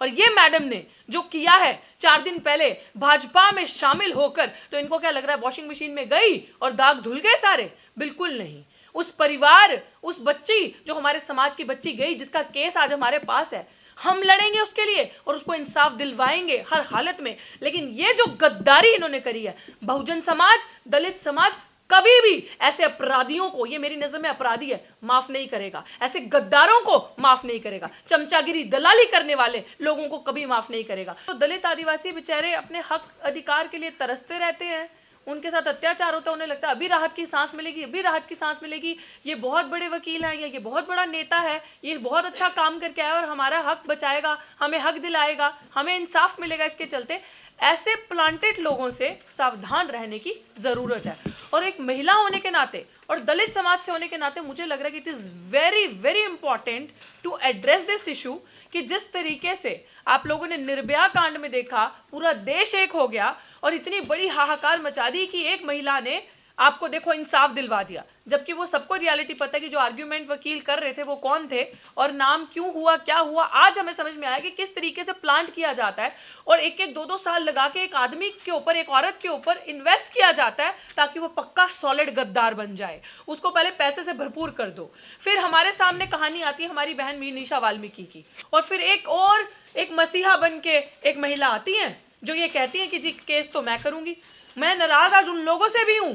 और ये मैडम ने जो किया है 4 दिन पहले भाजपा में शामिल होकर, तो इनको क्या लग रहा है वॉशिंग मशीन में गई और दाग धुल गए सारे? बिल्कुल नहीं। उस परिवार, उस बच्ची जो हमारे समाज की बच्ची गई, जिसका केस आज हमारे पास है, हम लड़ेंगे उसके लिए और उसको इंसाफ दिलवाएंगे हर हालत में। लेकिन ये जो गद्दारी इन्होंने करी है, बहुजन समाज, दलित समाज कभी भी ऐसे अपराधियों को, ये मेरी नजर में अपराधी है, माफ नहीं करेगा। ऐसे गद्दारों को माफ नहीं करेगा। चमचागिरी, दलाली करने वाले लोगों को कभी माफ नहीं करेगा। तो दलित आदिवासी बेचारे अपने हक अधिकार के लिए तरसते रहते हैं, उनके साथ अत्याचार होता है, उन्हें लगता है अभी राहत की सांस मिलेगी, अभी राहत की सांस मिलेगी, ये बहुत बड़े वकील हैं, ये बहुत बड़ा नेता है, ये बहुत अच्छा काम करके आया और हमारा हक बचाएगा, हमें हक दिलाएगा, हमें इंसाफ मिलेगा। इसके चलते ऐसे प्लांटेड लोगों से सावधान रहने की जरूरत है। और एक महिला होने के नाते और दलित समाज से होने के नाते मुझे लग रहा है कि it is very very important to address this issue, कि जिस तरीके से आप लोगों ने निर्भया कांड में देखा, पूरा देश एक हो गया और इतनी बड़ी हाहाकार मचा दी कि एक महिला ने आपको देखो इंसाफ दिलवा दिया, जबकि वो सबको रियलिटी पता है कि जो आर्ग्यूमेंट वकील कर रहे थे वो कौन थे और नाम क्यों हुआ, क्या हुआ। आज हमें समझ में आया कि किस तरीके से प्लांट किया जाता है और एक एक 2-2 साल लगा के एक आदमी के ऊपर, एक औरत के ऊपर इन्वेस्ट किया जाता है ताकि वो पक्का सॉलिड गद्दार बन जाए। उसको पहले पैसे से भरपूर कर दो। फिर हमारे सामने कहानी आती है हमारी बहन मनीषा वाल्मीकि की, और फिर एक मसीहा बन के एक महिला आती है जो ये कहती है कि जी केस तो मैं करूंगी। मैं नाराज आज उन लोगों से भी हूं,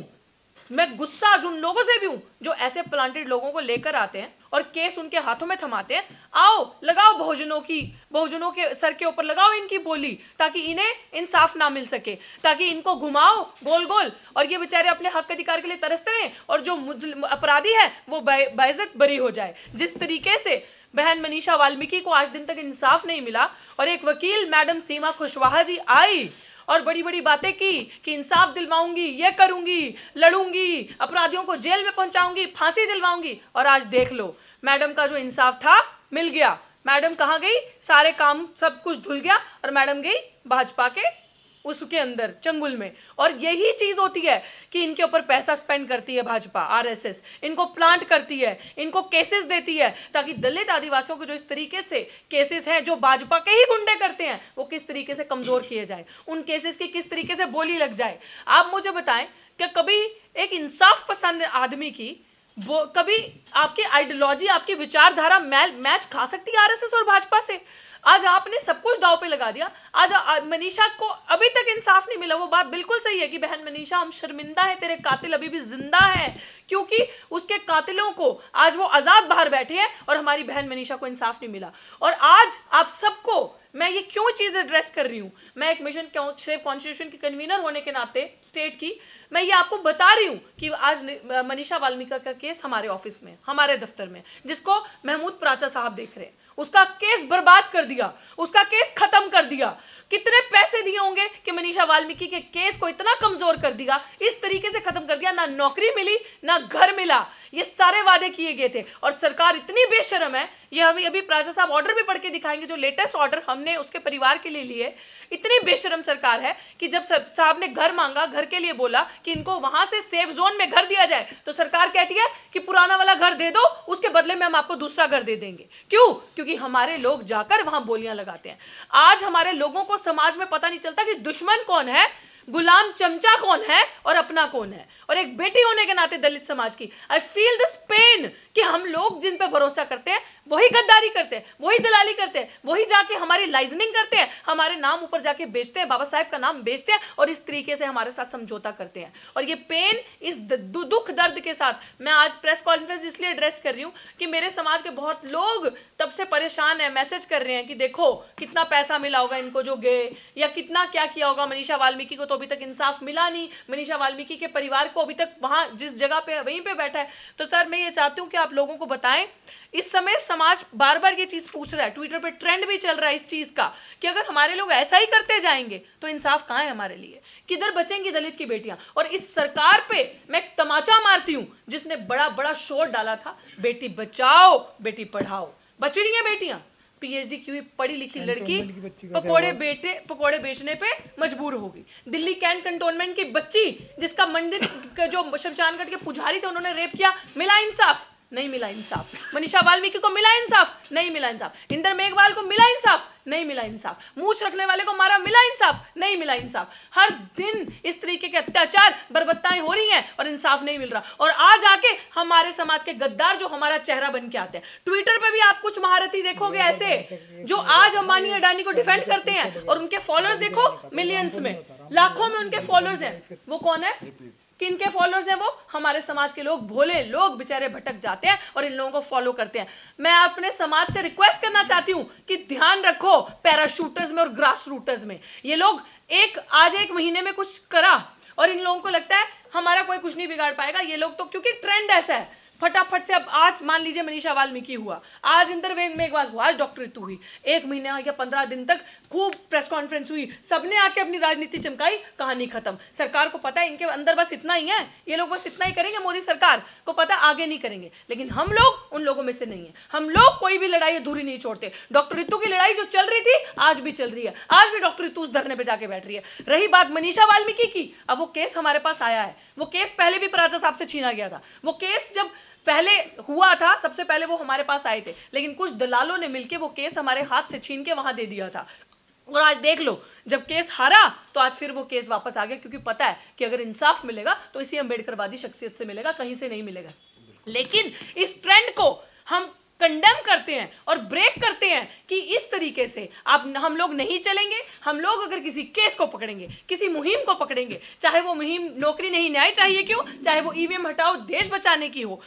मैं गुस्सा आज उन लोगों से भी हूं जो ऐसे प्लांटेड लोगों को लेकर आते हैं और केस उनके हाथों में थमाते हैं। आओ लगाओ बहुजनों के सर के ऊपर लगाओ इनकी बोली, ताकि इन्हें इंसाफ ना मिल सके, ताकि इनको घुमाओ गोल गोल और ये बेचारे अपने हक अधिकार के लिए तरसते रहें और जो अपराधी है वो बाइज्जत बरी हो जाए। जिस तरीके से बहन मनीषा वाल्मीकि को आज दिन तक इंसाफ नहीं मिला और एक वकील मैडम सीमा कुशवाहा जी आई और बड़ी बड़ी बातें की कि इंसाफ दिलवाऊंगी, ये करूंगी, लड़ूंगी, अपराधियों को जेल में पहुंचाऊंगी, फांसी दिलवाऊंगी, और आज देख लो मैडम का जो इंसाफ था मिल गया। मैडम कहां गई? सारे काम सब कुछ धुल गया और मैडम गई भाजपा के उसके अंदर चंगुल में। और यही चीज होती है कि इनके ऊपर पैसा स्पेंड करती है भाजपा, आरएसएस, इनको प्लांट करती है, इनको केसेस देती है ताकि दलित आदिवासियों को जो इस तरीके से केसेस हैं जो भाजपा के ही गुंडे करते हैं वो किस तरीके से कमजोर किए जाए, उन केसेस की किस तरीके से बोली लग जाए। आप मुझे बताएं कि कभी एक इंसाफ पसंद आदमी की कभी आपकी आइडियोलॉजी, आपकी विचारधारा मैच खा सकती है आरएसएस और भाजपा से? आज आपने सब कुछ दांव पे लगा दिया। आज मनीषा को अभी तक इंसाफ नहीं मिला। वो बात बिल्कुल सही है कि बहन मनीषा हम शर्मिंदा है, तेरे कातिल अभी भी जिंदा है, क्योंकि उसके कातिलों को आज वो आजाद बाहर बैठे हैं और हमारी बहन मनीषा को इंसाफ नहीं मिला। और आज आप सबको मैं ये क्यों चीज एड्रेस कर रही हूं, मैं एक मिशन सेव कॉन्स्टिट्यूशन की कन्वीनर होने के नाते स्टेट की, मैं ये आपको बता रही हूं कि आज मनीषा वाल्मीकि का केस हमारे ऑफिस में, हमारे दफ्तर में, जिसको महमूद प्राचा साहब देख रहे हैं, उसका केस बर्बाद कर दिया, उसका केस खत्म कर दिया। कितने पैसे दिए होंगे कि मनीषा वाल्मीकि के केस को इतना कमजोर कर दिया, इस तरीके से खत्म कर दिया, ना नौकरी मिली ना घर मिला। ये सारे वादे किए गए थे और सरकार इतनी बेशर्म है, ये हमें अभी प्राचा साहब ऑर्डर भी पढ़ के दिखाएंगे, जो लेटेस्ट ऑर्डर हमने उसके परिवार के लिए लिए। इतनी बेशर्म सरकार है कि जब साहब ने घर मांगा, घर के लिए बोला कि इनको वहां से सेफ जोन में घर दिया जाए, तो सरकार कहती है कि पुराना वाला घर दे दो, उसके बदले में हम आपको दूसरा घर दे देंगे। क्यों? क्योंकि हमारे लोग जाकर वहां बोलियां लगाते हैं। आज हमारे लोगों को समाज में पता नहीं चलता कि दुश्मन कौन है, गुलाम चमचा कौन है और अपना कौन है। और एक बेटी होने के नाते दलित समाज की आई फील दिस पेन कि हम लोग जिन पे भरोसा करते हैं वही गद्दारी करते हैं, वही दलाली करते हैं, वही जाके हमारी लाइजनिंग करते हैं, हमारे नाम ऊपर जाके बेचते हैं, बाबा साहब का नाम बेचते हैं और इस तरीके से हमारे साथ समझौता करते हैं। और ये पेन, इस दुख दर्द के साथ मैं आज प्रेस कॉन्फ्रेंस इसलिए एड्रेस कर रही हूं कि मेरे समाज के बहुत लोग तब से परेशान है, मैसेज कर रहे हैं कि देखो कितना पैसा मिला होगा इनको जो गए, या कितना क्या किया होगा। मनीषा वाल्मीकि को तो अभी तक इंसाफ मिला नहीं, मनीषा वाल्मीकि के परिवार को अभी तक वहां जिस जगह पे वहीं पे बैठा है। तो सर मैं ये चाहती हूँ कि आप लोगों को बताएं, इस समय समाज बार बार ये चीज पूछ रहा है, ट्विटर पे ट्रेंड भी चल रहा है इस चीज का कि अगर हमारे लोग ऐसा ही करते जाएंगे तो इंसाफ कहां है हमारे लिए, किधर बचेंगी दलित की बेटियां। और इस सरकार पे मैं तमाचा मारती हूं जिसने बड़ा बड़ा शोर डाला था, बेटी बचाओ बेटी पढ़ाओ, बच रही हैं बेटियां। पीएचडी की पढ़ी लिखी लड़की पकोड़े बेचने पे मजबूर होगी। दिल्ली कैंट कंटोनमेंट की बच्ची जिसका मंदिर का जो शमशान घाट के पुजारी थे उन्होंने रेप किया, मिला इंसाफ, नहीं मिला इंसाफ। मनीषा वाल्मीकि को मिला इंसाफ, नहीं मिला इंसाफ। इंदर मेघवाल को मिला इंसाफ, नहीं मिला इंसाफ। मूछ रखने वाले को मारा, मिला इंसाफ, नहीं मिला इंसाफ। हर दिन इस तरीके के अत्याचार बर्बरताएं हो रही हैं और इंसाफ नहीं मिल रहा। और आज आके हमारे समाज के गद्दार जो हमारा चेहरा बन के आते हैं, ट्विटर पे भी आप कुछ महारथी देखोगे ऐसे जो आज अंबानी अडानी को डिफेंड करते हैं और उनके फॉलोअर्स देखो मिलियंस में, लाखों में उनके फॉलोअर्स हैं। वो कौन है, किनके फॉलोअर्स हैं? वो हमारे समाज के लोग, भोले लोग बेचारे भटक जाते हैं और इन लोगों को फॉलो करते हैं। मैं अपने समाज से रिक्वेस्ट करना चाहती हूं कि ध्यान रखो पैराशूटर्स में और ग्रास रूटर्स में। ये लोग आज एक महीने में कुछ करा और इन लोगों को लगता है हमारा कोई कुछ नहीं बिगाड़ पाएगा। ये लोग तो क्योंकि ट्रेंड ऐसा है, फटाफट से अब आज मान लीजिए मनीषा वाल्मीकि हुआ, आज इंदर मेघवाल हुआ, आज डॉक्टर ऋतु हुई, 1 महीना या 15 दिन तक खूब प्रेस कॉन्फ्रेंस हुई, सबने आके अपनी राजनीति चमकाई, कहानी खत्म। सरकार को पता है इनके अंदर बस इतना ही है, ये लोग बस इतना ही करेंगे, मोदी सरकार को पता आगे नहीं करेंगे। लेकिन हम लोग उन लोगों में से नहीं है, हम लोग कोई भी लड़ाई अधूरी नहीं छोड़ते। डॉक्टर ऋतु की लड़ाई जो चल रही थी आज भी चल रही है, आज भी डॉक्टर ऋतु उस धरने पर जाके बैठ रही है। रही बात मनीषा वाल्मीकि की, अब वो केस हमारे पास आया है। वो केस पहले भी पराजा साहब से छीना गया था। वो केस जब पहले हुआ था, सबसे पहले वो हमारे पास आए थे, लेकिन कुछ दलालों ने मिलके वो केस हमारे हाथ से छीन के वहां दे दिया था। और आज देख लो, जब केस हारा तो आज फिर वो केस वापस आ गया, क्योंकि पता है कि अगर इंसाफ मिलेगा तो इसी अम्बेडकरवादी शख्सियत से मिलेगा, कहीं से नहीं मिलेगा। लेकिन इस ट्रेंड को हम कंडेम करते हैं और ब्रेक करते हैं कि इस तरीके से हम लोग नहीं चलेंगे। हम लोग अगर किसी केस को पकड़ेंगे, किसी मुहिम को पकड़ेंगे, चाहे वो मुहिम नौकरी नहीं न्याय चाहिए क्यों, चाहे वो ईवीएम हटाओ देश बचाने की हो,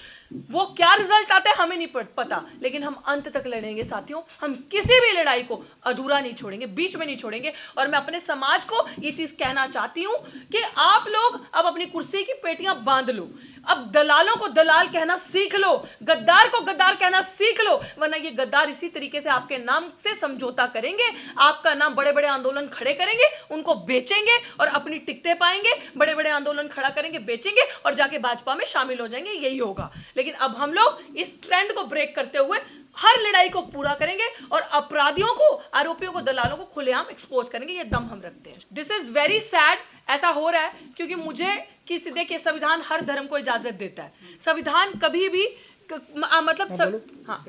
वो क्या रिजल्ट आता है हमें नहीं पता, लेकिन हम अंत तक लड़ेंगे साथियों। हम किसी भी लड़ाई को अधूरा नहीं छोड़ेंगे, बीच में नहीं छोड़ेंगे। और मैं अपने समाज को ये चीज कहना चाहती हूं कि आप लोग अब अपनी कुर्सी की पेटियां बांध लो, अब दलालों को दलाल कहना सीख लो, गद्दार को गद्दार कहना सीख लो, वरना ये गद्दार इसी तरीके से आपके नाम से समझौता करेंगे, आपका नाम बड़े बड़े आंदोलन खड़े करेंगे, उनको बेचेंगे और अपनी टिकटें पाएंगे, बड़े बड़े आंदोलन खड़ा करेंगे, बेचेंगे और जाके भाजपा में शामिल हो जाएंगे, यही होगा। लेकिन अब हम लोग इस ट्रेंड को ब्रेक करते हुए हर लड़ाई को पूरा करेंगे और अपराधियों को, आरोपियों को, दलालों को खुलेआम एक्सपोज करेंगे, ये दम हम रखते हैं। This is very sad. ऐसा हो रहा है क्योंकि मुझे किसी देखिए संविधान हर धर्म को इजाजत देता है, संविधान कभी भी हाँ,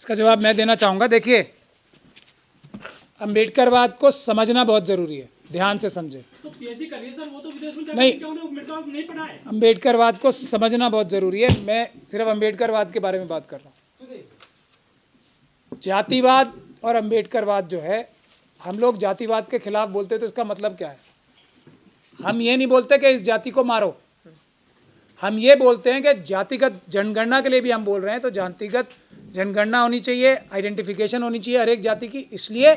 इसका जवाब मैं देना चाहूंगा। देखिए, अम्बेडकरवाद को समझना बहुत जरूरी है, ध्यान से समझे। तो पीएचडी कर रही है सर, वो तो विदेश में नहीं, अम्बेडकरवाद नहीं पढ़ा है। अम्बेडकरवाद को समझना बहुत जरूरी है। मैं सिर्फ अम्बेडकरवाद के बारे में बात कर रहा हूँ। जातिवाद और अम्बेडकरवाद जो है, हम लोग जातिवाद के खिलाफ बोलते तो इसका मतलब क्या है? हम ये नहीं बोलते कि इस जाति को मारो, हम ये बोलते हैं कि जातिगत जनगणना के लिए भी हम बोल रहे हैं, तो जातिगत जनगणना होनी चाहिए, आइडेंटिफिकेशन होनी चाहिए हर एक जाति की, इसलिए